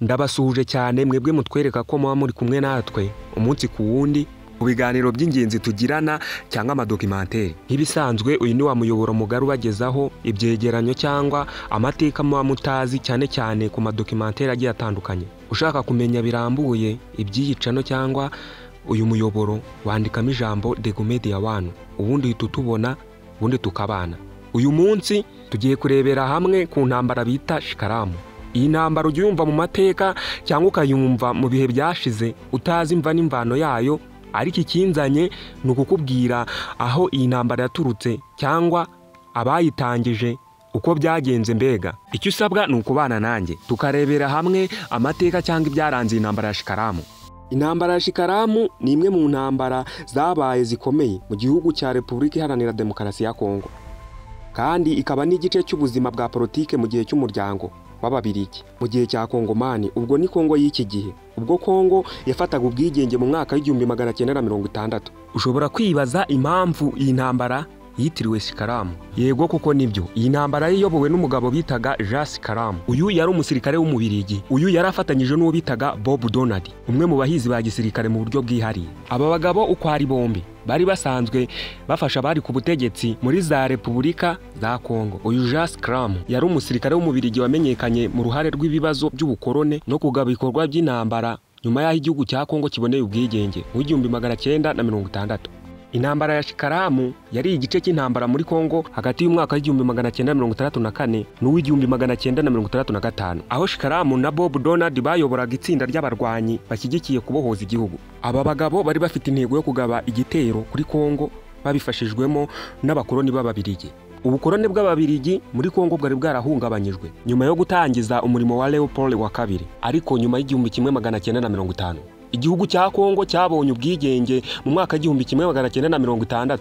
Ndabasuhuje cyane mwebwe mutwereka ko muba muri kumwe natwe umunsi ku wundi mu biganiro by'ingenzi tugirana cyangwa amadokumenteri. Nk'ibisanzwe uyu ni wa muyoboro mugari ubagezaho ibyegeranyo cyangwa amateka muba mutazi cyane cyane ku madokumenteri agiye atandukanye. Ushaka kumenya birambuye iby'iyicano cyangwa uyu muyoboro wandikamo ijambo Degomedia 1 ubundi uhita utubona ubundi tukabana. Uyu munsi tugiye kurebera hamwe ku ntambara bita Shikaramu. Iyi ntambara ujya uyumva mu mateka cyangwa ukayumva mu bihe byashize utazi imva n'imvano yayo, ariko ikinzanye ni ukukubwira aho iyi ntambara yaturutse cyangwa abayitangije uko byagenze. Mbega icyo usabwa ni ukubana nanjye tukarebera hamwe amateka cyangwa ibyaranze iyi ntambara ya Shikaramu. Intambara ya Shikaramu ni imwe mu ntambara zabaye zikomeye mu gihugu cya Repubulika Iharanira Demokarasi ya Kongo, kandi ikaba n'igice cy'ubuzima bwa politike mu gihe cy'umuryango w'Ababirigi mu gihe cya Kongomani. Ubwo ni Kongo y'iki gihe, ubwo Kongo yafataga ubwigenge mu mwaka w'1960. Ushobora kwibaza impamvu iyi ntambara yitiriwe Shikaramu. Yego kuko nibyo, iyi ntambara yiyobowe n'umugabo bitaga Jean Shikaramu. Uyu yari umusirikare w'umubirigi. Uyu yari afatanyije n'uwo bitaga Bob Donald, umwe mu bahizi ba gisirikare mu buryo bwihariye. Aba bagabo uko ari bombi bari basanzwe bafasha abari ku butegetsi muri za Repubulika za Kongo. Uyu Jean Shikaramu yari umusirikare w'umubirigi wamenyekanye mu ruhare rw'ibibazo by'ubukorone no kugaba ibikorwa by'intambara nyuma y'aho igihugu cya Kongo kiboneye ubwigenge mu 1960. Intambara ya Shikaramu yari igice cy'intambara muri Kongo hagati y'umwaka w'1964 n'uw'1965, aho Shikaramu na Bob Donald bayoboraga itsinda ry'abarwanyi bashyigikiye kubohoza igihugu. Aba bagabo bari bafite intego yo kugaba igitero kuri Kongo babifashijwemo n'abakoloni b'Ababirigi. Ubukoloni bw'Ababirigi muri Kongo bwari bwarahungabanyijwe nyuma yo gutangiza umurimo wa Leopold wa kabiri, ariko nyuma y'1950 igihugu cya Kongo cyabonye ubwigenge mu mwaka w'1960,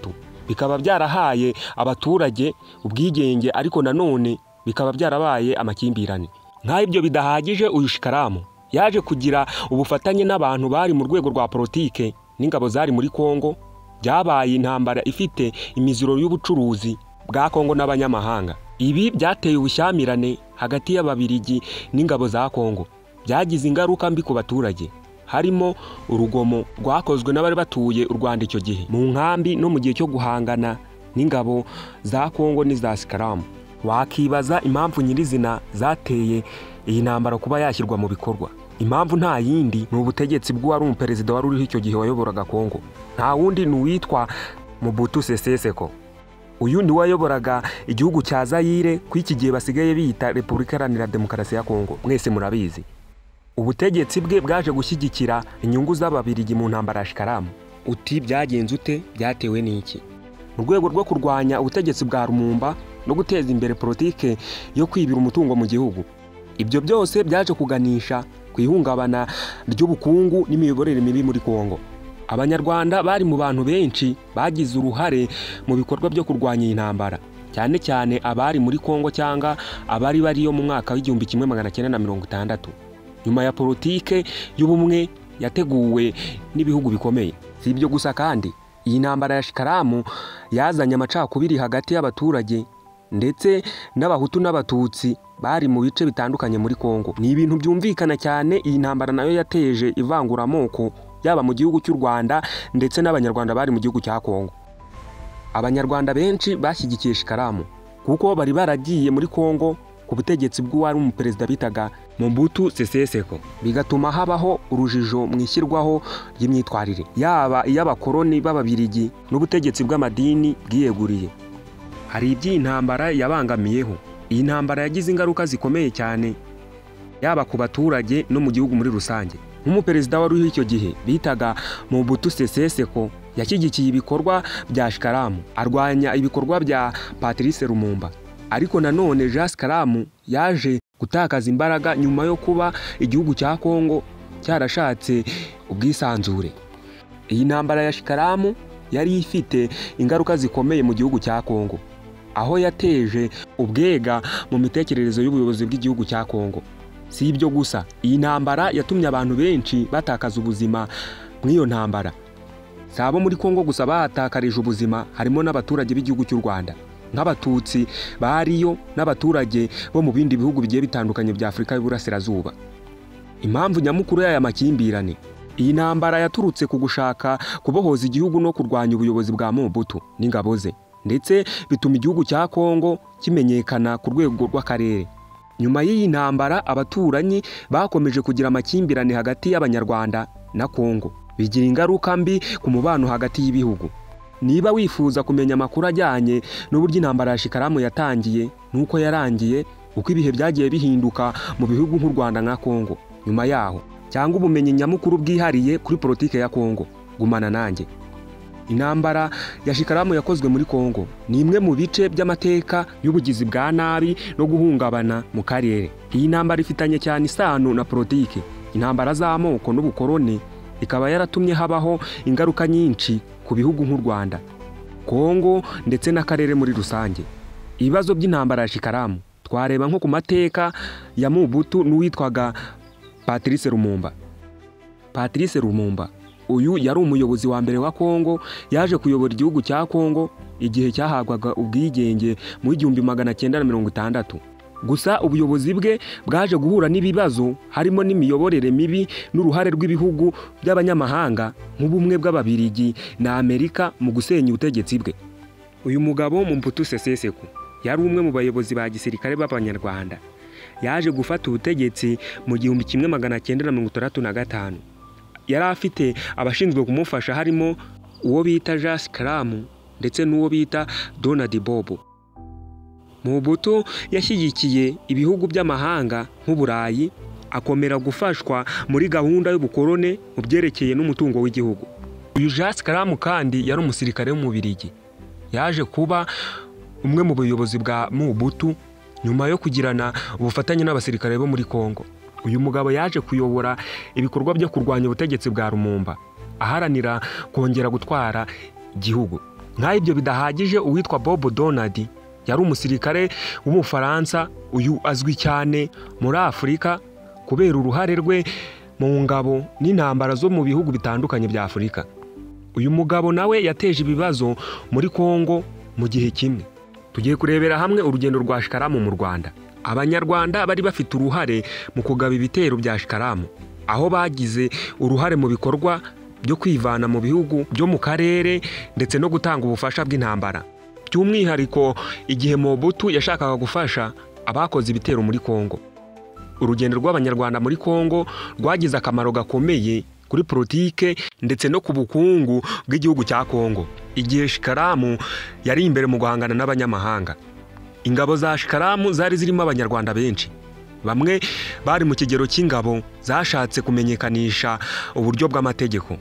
bikaba byarahaye abaturage ubwigenge, ariko nanone bikaba byarabaye amakimbirane. Nk'aho ibyo bidahagije, uyu Shikaramu yaje kugira ubufatanye n'abantu bari mu rwego rwa politike n'ingabo zari muri Kongo. Byabaye intambara ifite imiziro y'ubucuruzi bwa Kongo n'abanyamahanga. Ibi byateye ubushyamirane hagati y'Ababirigi n'ingabo za Kongo, byagize ingaruka mbi ku baturage, harimo urugomo rwakozwe n'abari batuye u Rwanda icyo gihe mu nkambi no mu gihe cyo guhangana n'ingabo za Kongo n'iza Shikaramu. Wakibaza impamvu nyirizina zateye iyi ntambara kuba yashyirwa mu bikorwa. Impamvu nta yindi ni ubutegetsi bw'uwari umuperezida wari uriho icyo gihe wayoboraga Kongo. Nta wundi ni uwitwa Mobutu Sese Seko. Uyu ni wayoboraga igihugu cya Zaire ku iki gihe basigaye bita Repubulika Iharanira Demokarasi ya Kongo. Mwese murabizi ubutegetsi bwe bwaje gushyigikira inyungu z'Ababirigi mu ntambara ya Shikaramu. Uti byagenze ute? Byatewe n'iki? Mu rwego rwo kurwanya ubutegetsi bwa Lumumba no guteza imbere politike yo kwibira umutungo mu gihugu, ibyo byose byaje kuganisha ku ihungabana ry'ubukungu n'imiyoborere mibi muri Kongo. Abanyarwanda bari mu bantu benshi bagize uruhare mu bikorwa byo kurwanya iyi ntambara, cyane cyane abari muri Kongo cyangwa abari bariyo mu mwaka w'1960 nyuma ya politike y'ubumwe yateguwe n'ibihugu bikomeye. Si ibyo gusa kandi, iyi ntambara ya Shikaramu yazanye amacakubiri hagati y'abaturage ndetse n'Abahutu n'Abatutsi bari mu bice bitandukanye muri Kongo. Ni ibintu byumvikana cyane. Iyi ntambara nayo yateje ivanguramoko yaba mu gihugu cy'u Rwanda ndetse n'Abanyarwanda bari mu gihugu cya Kongo. Abanyarwanda benshi bashyigikiye Shikaramu kuko bari baragiye muri Kongo ku butegetsi bw'uwari umuperezida bitaga Mobutu Sese Seko, bigatuma habaho urujijo mu ishyirwaho ry'imyitwarire yaba iy'abakoloni b'Ababirigi n'ubutegetsi bw'amadini bwiyeguriye. Hari iby'iyi ntambara yabangamiyeho. Iyi ntambara yagize ingaruka zikomeye cyane yaba ku baturage no mu gihugu muri rusange. Nk'umuperezida wari uriho icyo gihe bitaga Mobutu Sese Seko yashyigikiye ibikorwa bya Shikaramu, arwanya ibikorwa bya Patrice Lumumba, ariko nanone Jean Shikaramu yaje gutakaza imbaraga nyuma yo kuba igihugu cya Kongo cyarashatse ubwisanzure. Iyi ntambara ya Shikaramu yari ifite ingaruka zikomeye mu gihugu cya Kongo, aho yateje ubwega mu mitekerereze y'ubuyobozi bw'igihugu cya Kongo. Si ibyo gusa, iyi ntambara yatumye abantu benshi batakaza ubuzima mw'iyo ntambara. Si abo muri Kongo gusa bahatakarije ubuzima, harimo n'abaturage b'igihugu cy'u Rwanda nk'Abatutsi bariyo n'abaturage bo mu bindi bihugu bigiye bitandukanye bya Afurika y'Uburasirazuba. Impamvu nyamukuru y'aya makimbirane, iyi ntambara yaturutse ku gushaka kubohoza igihugu no kurwanya ubuyobozi bwa Mobutu n'ingabo ze, ndetse bituma igihugu cya Kongo kimenyekana ku rwego rw'akarere. Nyuma y'iyi ntambara abaturanyi bakomeje kugira amakimbirane hagati y'Abanyarwanda na Kongo, bigira ingaruka mbi ku mubano hagati y'ibihugu. Niba wifuza kumenya amakuru ajyanye n'uburyo intambara ya Shikaramu yatangiye nuko yarangiye, uko ibihe byagiye bihinduka mu bihugu nk'u Rwanda na Kongo nyuma yaho, cyangwa ubumenyi nyamukuru bwihariye kuri politike ya Kongo, gumana nanjye. Intambara ya Shikaramu yakozwe muri Kongo ni imwe mu bice by'amateka y'ubugizi bwa nabi no guhungabana mu karere. Iyi ntambara ifitanye cyane isano na politike, intambara z'amoko n'ubukoroni, ikaba yaratumye habaho ingaruka nyinshi ku bihugu nk'u Rwanda, Kongo ndetse n'akarere muri rusange. Ibibazo by'intambara ya Shikaramu twareba nko ku mateka ya Mobutu n'uwitwaga Patrice Lumumba. Patrice Lumumba uyu yari umuyobozi wa mbere wa Kongo, yaje kuyobora igihugu cya Kongo igihe cyahagwaga ubwigenge mu 1960. Gusa ubuyobozi bwe bwaje guhura n'ibibazo, harimo n'imiyoborere mibi n'uruhare rw'ibihugu by'abanyamahanga nk'ubumwe bw'Ababiligi na Amerika mu gusenya ubutegetsi bwe. Uyu mugabo Mobutu Sese Seko yari umwe mu bayobozi ba gisirikare b'Abanyarwanda. Yaje gufata ubutegetsi mu 1965. Yari afite abashinzwe kumufasha, harimo uwo bita Jean Shikaramu ndetse n'uwo bita Donald Bobo. Mobutu yashyigikiye ibihugu by'amahanga nk'Uburayi, akomera gufashwa muri gahunda y'ubukorone mu byerekeye n'umutungo w'igihugu. Uyu Jean Shikaramu kandi yari umusirikare w'Umubiligi. Yaje kuba umwe mu buyobozi bwa Mobutu nyuma yo kugirana ubufatanye n'abasirikare bo muri Kongo. Uyu mugabo yaje kuyobora ibikorwa byo kurwanya ubutegetsi bwa Lumumba, aharanira kongera gutwara igihugu. Nka ibyo bidahagije, uwitwa Bobo Donald yari umusirikare w'Umufaransa. Uyu azwi cyane muri Afurika kubera uruhare rwe mu ngabo n'intambara zo mu bihugu bitandukanye bya Afurika. Uyu mugabo nawe yateje ibibazo muri Kongo mu gihe kimwe. Tugiye kurebera hamwe urugendo rwa Shikaramu mu Rwanda. Abanyarwanda bari bafite uruhare mu kugaba ibitero bya Shikaramu, aho bagize uruhare mu bikorwa byo kwivana mu bihugu byo mu karere ndetse no gutanga ubufasha bw'intambara, by'umwihariko igihe Mobutu yashakaga gufasha abakoze ibitero muri Kongo. Urugendo rw'Abanyarwanda muri Kongo rwagize akamaro gakomeye kuri politike ndetse no ku bukungu bw'igihugu cya Kongo. Igihe Shikaramu yari imbere mu guhangana n'abanyamahanga, ingabo za Shikaramu zari zirimo Abanyarwanda benshi. Bamwe bari mu kigero cy'ingabo zashatse kumenyekanisha uburyo bw'amategeko.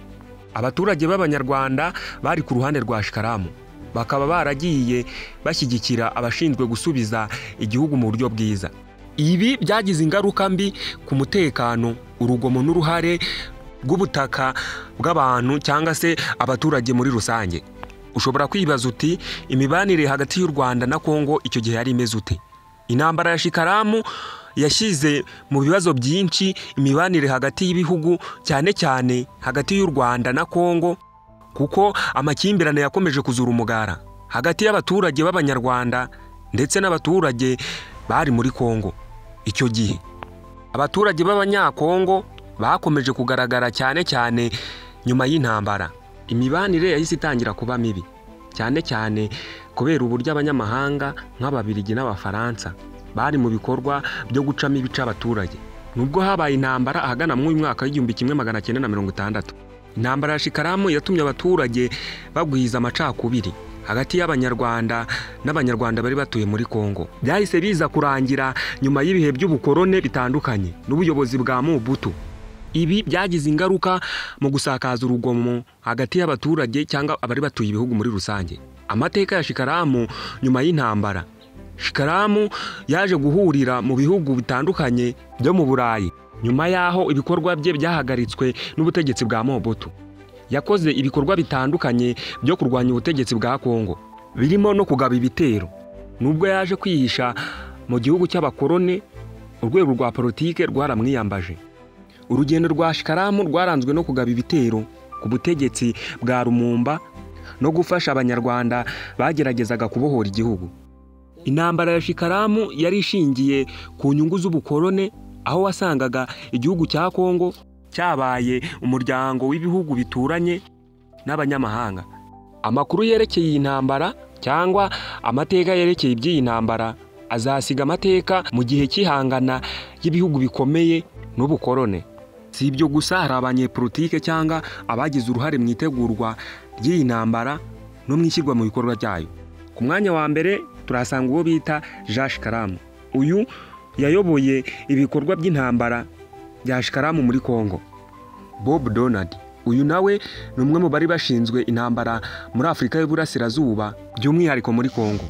Abaturage b'Abanyarwanda bari ku ruhande rwa Shikaramu, bakaba baragiye bashyigikira abashinzwe gusubiza igihugu mu buryo bwiza. Ibi byagize ingaruka mbi ku mutekano, urugomo n'uruhare rw'ubutaka bw'abantu cyangwa se abaturage muri rusange. Ushobora kwibaza uti imibanire hagati y'u Rwanda na Kongo icyo gihe yari imeze ute? Intambara ya Shikaramu yashyize mu bibazo byinshi imibanire hagati y'ibihugu, cyane cyane hagati y'u Rwanda na Kongo, kuko amakimbirane yakomeje kuzura umugara hagati y'abaturage b'Abanyarwanda ndetse n'abaturage bari muri Kongo. Icyo gihe abaturage b'Abanyakongo bakomeje kugaragara cyane cyane nyuma y'intambara. Imibanire yahise itangira kuba mibi, cyane cyane kubera uburyo abanyamahanga nk'Ababiligi n'Abafaransa bari mu bikorwa byo gucamo ibice abaturage. Nubwo habaye intambara ahagana mu mwaka w'1960, intambara ya Shikaramu yatumye abaturage bagwiza amacakubiri hagati y'Abanyarwanda n'Abanyarwanda bari batuye muri Kongo. Byahise biza kurangira nyuma y'ibihe by'ubukorone bitandukanye n'ubuyobozi bwa Mobutu. Ibi byagize ingaruka mu gusakaza urugomo hagati y'abaturage cyangwa abari batuye ibihugu muri rusange. Amateka ya Shikaramu nyuma y'intambara. Shikaramu yaje guhurira mu bihugu bitandukanye byo mu Burayi nyuma yaho ibikorwa bye byahagaritswe n'ubutegetsi bwa Mobutu. Yakoze ibikorwa bitandukanye byo kurwanya ubutegetsi bwa Kongo, birimo no kugaba ibitero. Nubwo yaje kwihisha mu gihugu cy'abakorone, urwego rwa politike rwaramwiyambaje. Urugendo rwa Shikaramu rwaranzwe no kugaba ibitero ku butegetsi bwa Lumumba no gufasha Abanyarwanda bageragezaga kubohora igihugu. Intambara ya Shikaramu yari ishingiye ku nyungu z'ubukorone, aho wasangaga igihugu cya Kongo cyabaye umuryango w'ibihugu bituranye n'abanyamahanga. Amakuru yerekeye iyi ntambara cyangwa amateka yerekeye iby'iyi ntambara azasiga amateka mu gihe cy'ihangana y'ibihugu bikomeye n'ubukorone. Si ibyo gusa, hari abanyepolitike cyangwa abagize uruhare mu itegurwa ry'iyi ntambara no mu ishyirwa mu bikorwa byayo. Ku mwanya wa mbere turahasanga uwo bita Jean Shikaramu. Uyu yayoboye ibikorwa by'intambara bya Shikaramu muri Kongo. Bob Donald, uyu nawe ni umwe mu bari bashinzwe intambara muri Afurika y'Uburasirazuba, by'umwihariko muri Kongo.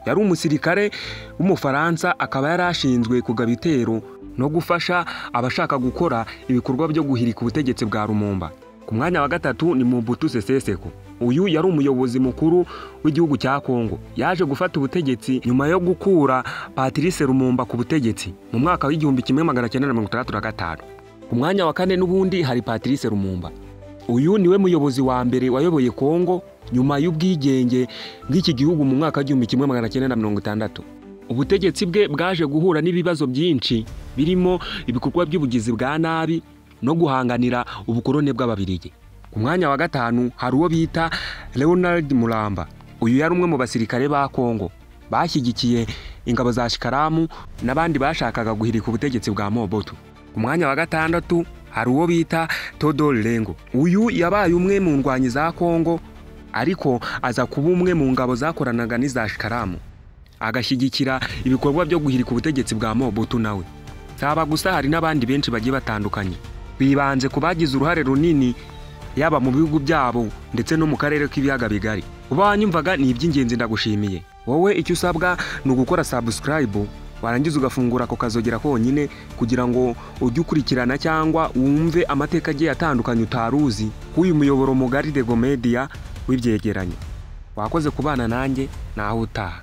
Yari umusirikare w'Umufaransa, akaba yari ashinzwe kugaba ibitero no gufasha abashaka gukora ibikorwa byo guhirika ubutegetsi bwa Lumumba. Ku mwanya wa gatatu ni Mobutu Sese Seko. Uyu yari umuyobozi mukuru w'igihugu cya Kongo. Yaje gufata ubutegetsi nyuma yo gukura Patrice Lumumba ku butegetsi mu mwaka w'1965. Ku mwanya wa kane n'ubundi hari Patrice Lumumba. Uyu niwe muyobozi wa mbere wayoboye Kongo nyuma y'ubwigenge bw'iki gihugu mu mwaka w'1960. Ubutegetsi bwe bwaje guhura n'ibibazo byinshi birimo ibikorwa by'ubugizi bwa nabi no guhanganira ubukorone bw'Ababiligi. Ku mwanya wa gatanu hari uwo bita Leonard Mulamba. Uyu yari umwe mu basirikare ba Kongo bashyigikiye ingabo za Shikaramu n'abandi bashakaga guhirika ubutegetsi bwa Mobutu. Ku mwanya wa gatandatu hari uwo bita Théodore Lengo. Uyu yabaye umwe mu ndwanyi za Kongo, ariko aza kuba umwe mu ngabo zakoranaga n'iza Shikaramu, agashyigikira ibikorwa byo guhirika ubutegetsi bwa Mobutu nawe. Saba gusa, hari n'abandi benshi bagiye batandukanye bibanze ku bagize uruhare runini yaba mu bihugu byabo ndetse no mu karere k'ibiyaga bigari. Uba wanyumvaga ni iby'ingenzi, ndagushimiye. Wowe icyo usabwa ni ugukora subscribe, warangiza ugafungura ako kazogera konyine kugira ngo ujye ukurikirana cyangwa wumve amateka agiye atandukanye utaruzi k'uyu muyoboro mugari The Go Media w'ibyegeranyo. Wakoze kubana nanjye, naho utaha.